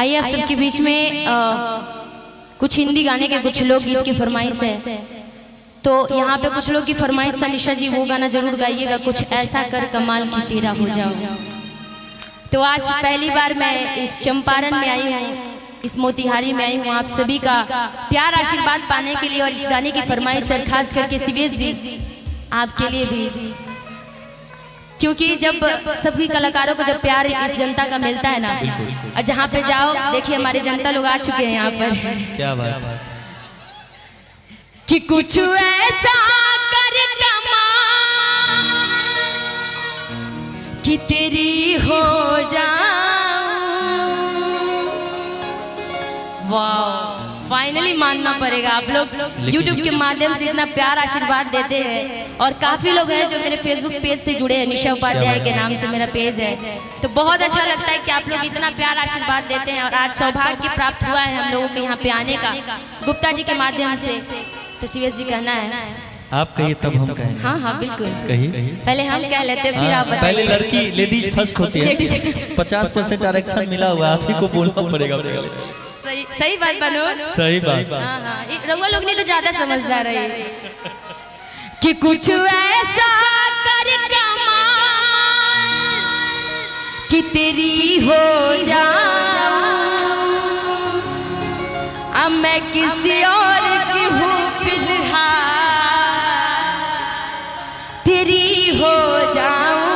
आइए आप सबके बीच में कुछ हिंदी गाने के कुछ लोकगीत की फरमाइश है। तो यहाँ पे कुछ लोग की फरमाइश था, निशा जी वो गाना जरूर गाइएगा, कुछ ऐसा कर कमाल की तेरा हो जाओ। तो आज पहली बार मैं इस चंपारण में आई हूँ, इस मोतिहारी में आई हूँ आप सभी का प्यार आशीर्वाद पाने के लिए। और इस गाने की फरमाइश है खास करके शिवेश जी आपके लिए भी, क्योंकि जब सभी कलाकारों को जब प्यार इस जनता का मिलता है ना, और जहाँ पे जाओ देखिए हमारे जनता लोग आ चुके हैं यहाँ पर। क्या बात है कि कुछ ऐसा कर कमाल कि तेरी हो जाऊं। वाह, फाइनली मानना पड़ेगा, आप लोग YouTube के माध्यम से इतना प्यार आशीर्वाद देते हैं। और काफी लोग हैं जो मेरे Facebook पेज से जुड़े हैं, निशा उपाध्याय के नाम से मेरा पेज है। तो बहुत अच्छा लगता है कि आप लोग इतना प्यार आशीर्वाद देते हैं। और आज सौभाग्य प्राप्त हुआ है हम लोगों को यहाँ पे आने का गुप्ता जी के माध्यम से। तो शिवेश जी कहना है, आप कहिए तब हम कहें। हाँ हाँ बिल्कुल, कहिए। पहले हम कह लेते फिर आप बताइए। पहले लड़की लेडीज फर्स्ट होती है, 50% आरक्षण मिला हुआ है, आप ही को बोलना पड़ेगा। सही बात बनो, सही बात। हाँ हाँ, रउआ लोग नहीं तो ज्यादा समझदार है कि कुछ ऐसा कर कमाल कि तेरी हो जाऊं। अब मैं किसी और की हूँ फिलहाल, तेरी हो जाऊं।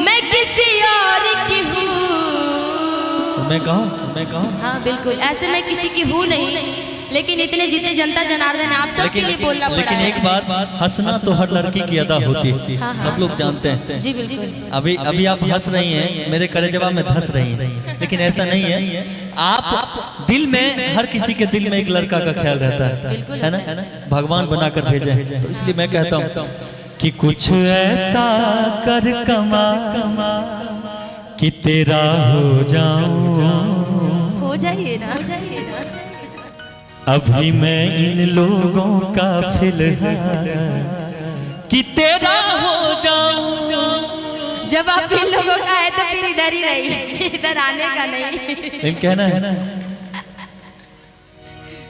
मैं किसी और की हूँ, मैं कहूँ हाँ बिल्कुल, ऐसे मैं किसी की हूँ नहीं, लेकिन इतने जितने जनता जनार्दन है आप सबके लिए बोलना पड़ा। लेकिन एक बात, हंसना तो हर लड़की की अदा होती है, सब लोग जानते हैं। जी बिल्कुल। अभी आप हंस रही हैं, मेरे कलेजवा में धंस रही हैं, लेकिन ऐसा नहीं है। आप दिल में, हर किसी के दिल में एक लड़का का ख्याल रहता है ना, भगवान बनाकर भेजे हैं। तो इसलिए मैं कहता हूँ कि कुछ ऐसा कर कमा कि तेरा हो जाऊं। हो जाइए ना, हो जाइए ना। अभी मैं इन लोगों का फिलहाल कि तेरा हो जाऊं। जब आप इन लोगों का है तो फिर इधर ही रहिए, इधर आने का नहीं। लेकिन कहना है ना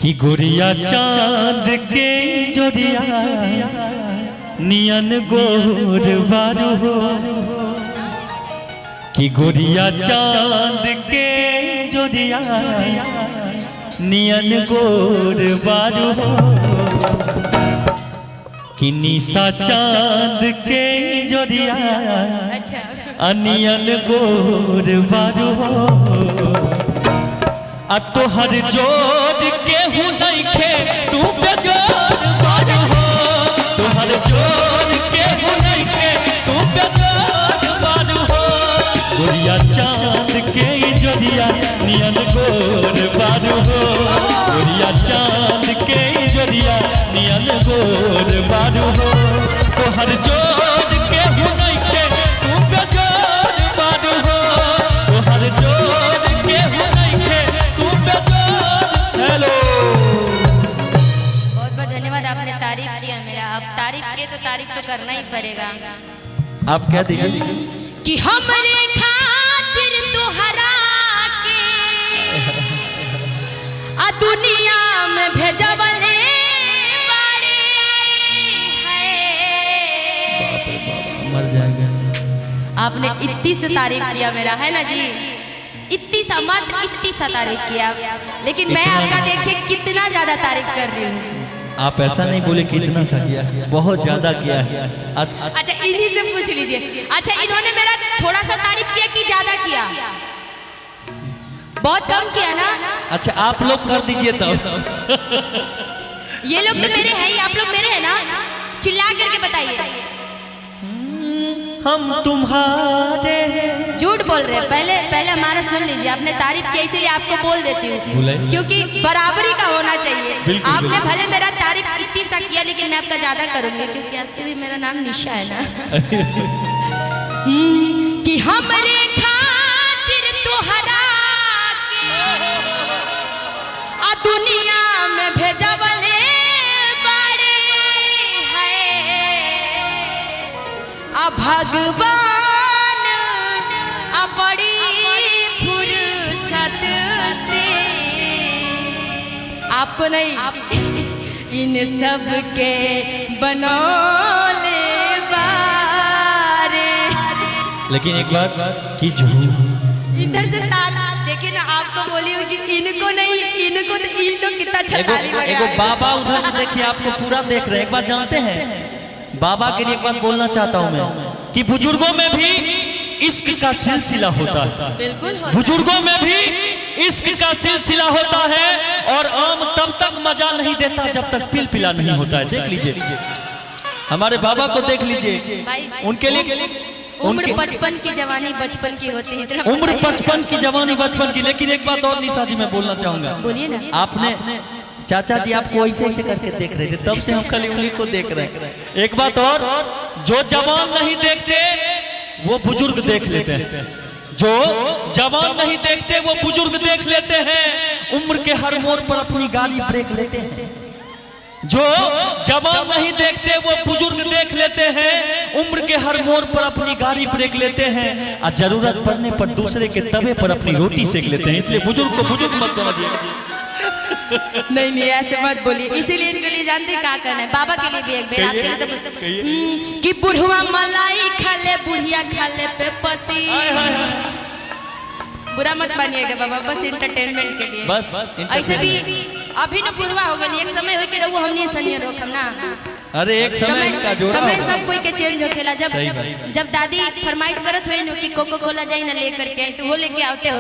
कि गोरिया चांद के जोड़िया नियन गोर बारू हो, कि गोरिया चांद के जोड़िया नियन गोर बारू हो, कि निशा चांद के जोड़िया अनियन गोर बारू हो। आ तो हर जोड़ के हूँ नहीं खे तू बेजोड़ बारू हो, तो हर जोड़ के हूँ नहीं खे तू बेजोड़ बारू हो। गोरिया चांद के जोड़िया नियन गोर बारू हो, गोरिया चांद के जोड़िया नियन गोर बारू हो। तो हर जोड़ के हूँ नहीं खे तू बेजोड़ बारू हो, तो हर जोड़ के हूँ नहीं खे तू बेजोड़। हेलो, बहुत बहुत धन्यवाद, आपने तारीफ किया मेरा। अब तारीफ किए तो तारीफ तो करना ही पड़ेगा। आप क्या दीजिए कि हमरे खातिर तुहरा के आ दुनिया में भेजवले बारे है। मर जाएंगे। आपने इतनी सा तारीफ किया मेरा, है ना जी, इतनी सा, मात्र इतनी सा तारीफ किया। लेकिन मैं आपका देखिए कितना ज्यादा तारीफ कर रही हूँ। आप ऐसा नहीं बोले कि इतना सा किया, बहुत ज्यादा किया है। अच्छा इन्हीं से पूछ लीजिए। अच्छा इन्होंने मेरा थोड़ा सा तारीफ किया कि ज्यादा किया? बहुत कम किया ना। अच्छा आप लोग कर दीजिए तब। ये लोग तो मेरे हैं ही, आप लोग मेरे हैं ना, चिल्ला करके बताइए। हम तुम्हारे, झूठ बोल रहे हैं। पहले हमारा सुन लीजिए, आपने तारीफ की इसीलिए आपको बोल देती हूँ, क्योंकि बराबरी का होना चाहिए। आपने भले मेरा तारीफ इतनी सा किया, लेकिन मैं आपका ज्यादा करूंगी, क्योंकि ऐसे भी मेरा नाम निशा है ना। कि हमरे खातिर तुहरा के आ दुनिया में भेजवले बारे है। आ भगवान आ बड़ी फुर हाथ से आपको नहीं इन सब के बनौले बारे। लेकिन एक बात कि झूठ इधर से ताला देखिए ना, आपको बोली होगी इनको नहीं, इनको तो इन लोग कितना छताली एगो बाबा उधर से देखिए, आपको पूरा देख रहे हैं। एक बात जानते हैं, बाबा के लिए एक बात बोलना चाहता हूं मैं कि बुजुर्गों में भी इश्क का सिलसिला होता है। बिल्कुल बुजुर्गों में भी इश्क का सिलसिला होता है, और आम तब तक मजा नहीं देता जब तक पिला नहीं होता है। देख लीजिए हमारे बाबा को, देख लीजिए उनके लिए उम्र बचपन की जवानी बचपन की होती है, उम्र बचपन की जवानी बचपन की। लेकिन एक बात और निशा जी मैं बोलना चाहूंगा, बोलिए ना। आपने चाचा जी आपको ऐसे ऐसे करके देख रहे थे, तब से हम खाली उंगली को देख रहे हैं। एक बात और, जो जवान नहीं देखते वो बुजुर्ग देख लेते हैं, जो जवान नहीं देखते वो बुजुर्ग देख लेते हैं। उम्र के हर मोड़ पर अपनी गाड़ी ब्रेक लेते हैं। जो जवान नहीं देखते वो बुजुर्ग देख लेते हैं, उम्र के हर मोड़ पर अपनी गाड़ी ब्रेक लेते हैं, और जरूरत पड़ने पर दूसरे के तवे पर अपनी रोटी सेक लेते हैं। इसलिए बुजुर्ग को बुजुर्ग मत समझिए। नहीं ऐसे मत बोलिए। इसीलिए इनके लिए जानते क्या करना है, बाबा के लिए भी एक बेर, आपके लिए तो कि बुढ़वा मलाई खा ले बुढ़िया खा ले पे पसी। बुरा मत मानिएगा बाबा, बस इंटरटेनमेंट के लिए। बस ऐसे भी अभी न बुढ़वा हो गई, एक समय हो के रहो हमनी सनिए रोकम ना। अरे एक समय का जोड़ा समय होगा। सब कोई के चेंज होखेला। जब दादी फरमाइश करत हुई नो कि कोको कोला जाई ना लेकर के, तो वो लेके आते हो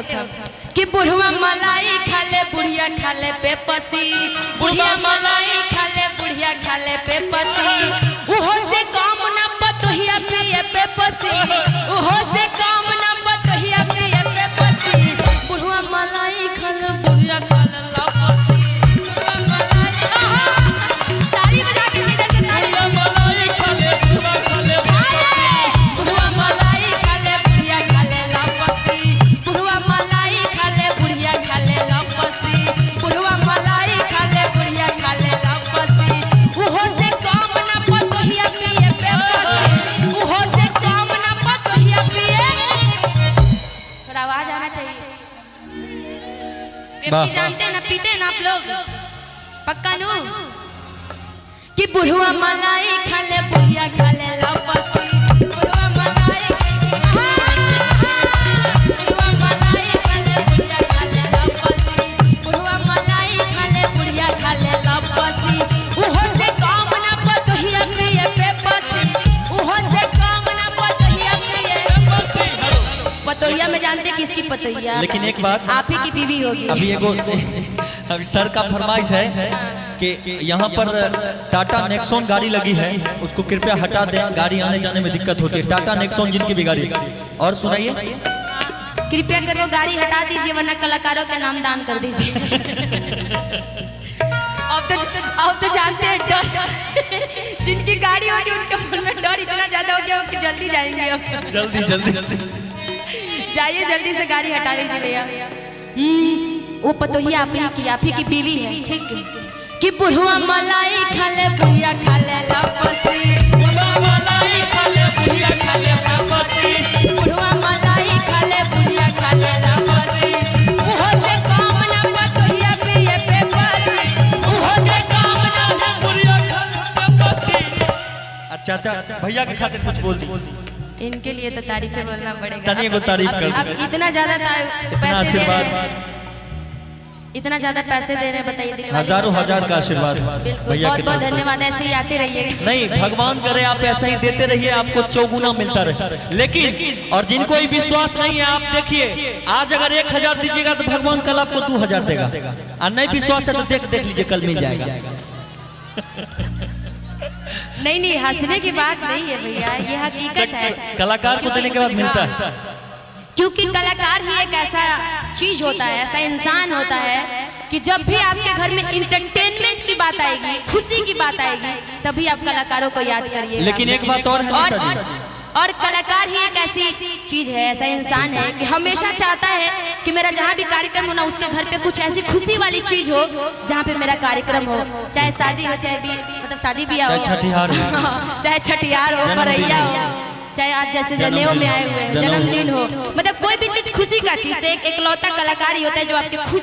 कि बुढ़वा मलाई खा ले बुढ़िया खा ले पे पसी, बुढ़िया मलाई खा ले बुढ़िया खा ले पे पसी। उहो से काम ना पतोहिया पिए पे पसी, उहो से काम ना पतोहिया पिए पे पसी। बुढ़वा मलाई खा ले बुढ़िया खा ले ला पसी। ताली बजा के इधर से ताली। मलाई खा ले बुढ़वा खा ले, बुढ़वा मलाई खा ले बुढ़िया खा ले ला पसी, बुढ़वा मलाई खा ले बुढ़िया खा ले ला पसी, बुढ़वा मलाई खा ले बुढ़िया खा ले ला पसी। उहो से काम ना पतोहिया पिए पे पसी, उहो से काम ना पतोहिया पिए। थोड़ा आवाज आना चाहिए। पेप्सी जानते हैं ना, पीते हैं ना आप लोग, पक्का नो कि बुढ़वा मलाई खा ले बुढ़िया खा ले ला पसी, बुढ़वा मलाई बुढ़वा मलाई खा ले बुढ़िया खा ले ला पसी, बुढ़वा मलाई खा ले बुढ़िया खा ले ला पसी। उहो से काम ना पतोहिया पिए पे पसी, उहो से काम ना पतोहिया पिए। पतोहिया में जानते हैं किसकी पतोहिया? लेकिन एक बात, आप ही की बीवी होगी। अभी एगो अभी सर का फरमाइश है कि यहाँ पर टाटा नेक्सॉन गाड़ी लगी है, उसको कृपया हटा दें, गाड़ी आने जाने में दिक्कत होती है। टाटा नेक्सॉन जिनकी भी गाड़ी। और सुनाइए, कृपया कर वो गाड़ी हटा दीजिए, वरना कलाकारों के नाम दान कर दीजिए। अब तो जानते हैं डर, जिनकी गाड़ी होगी उनके मन में डर इतना ज्यादा हो गया कि जल्दी जाएंगे। अब जल्दी जल्दी जाइए, जल्दी से गाड़ी हटा लीजिए भैया। वो पतोहिया आप ही की बीवी है, ठीक है? कि बुढ़वा मलाई खा ले बुढ़िया खा ले ला पसी, बुढ़वा मलाई खा ले बुढ़िया खा ले ला पसी, बुढ़वा मलाई खा ले बुढ़िया खा ले ला पसी। उहो से काम ना पतोहिया पिए पे पसी, उहो से काम ना बुढ़िया खा ले पसी। अच्छा अच्छा, भैया के खातिर कुछ बोल दी। इनके लिए तो तारीफें बोलना पड़ेगा। तनिए को तारीफ कर अब इतना ज्यादा पैसे दे रहे हैं, इतना ज्यादा पैसे दे रहे हैं, बताइए दिलवाले। हजारों हजार का आशीर्वाद बिल्कुल, भैया बहुत के बहुत तरफ से। धन्यवाद। ऐसे ही आते रहिए। नहीं, भगवान करे आप ऐसा ही देते रहिए, आपको चौगुना मिलता रहे। लेकिन और जिनको ही विश्वास नहीं है, आप देखिए, आज अगर 1000 दीजिएगा तो भगवान कल आपको 2000 देगा, और नहीं विश्वास है तो देख लीजिए, कल मिल जाएगा। नहीं हंसने की बात नहीं है भैया, ये हकीकत है। कलाकार को देने के बाद मिलता है, क्योंकि कलाकार ही एक ऐसा चीज होता है, ऐसा इंसान होता है कि जब भी आपके घर में इंटरटेनमेंट की बात आएगी, खुशी की बात आएगी, तभी आप कलाकारों को याद करिए। लेकिन एक बात और है, और कलाकार ही एक ऐसी चीज है, ऐसा इंसान है कि हमेशा चाहता है कि मेरा जहाँ भी कार्यक्रम हो ना, उसके घर पे कुछ ऐसी खुशी वाली चीज हो जहाँ पे मेरा कार्यक्रम हो, चाहे शादी हो, चाहे भी मतलब शादी ब्याह हो, छठियार हो, चाहे छठियार हो, मरैया हो, चाहे आज जैसे जनेऊ में आए हुए हैं, जन्मदिन हो, मतलब कोई भी चीज खुशी का चीज, एक इकलौता कलाकार ही होता है जो आपकी खुशी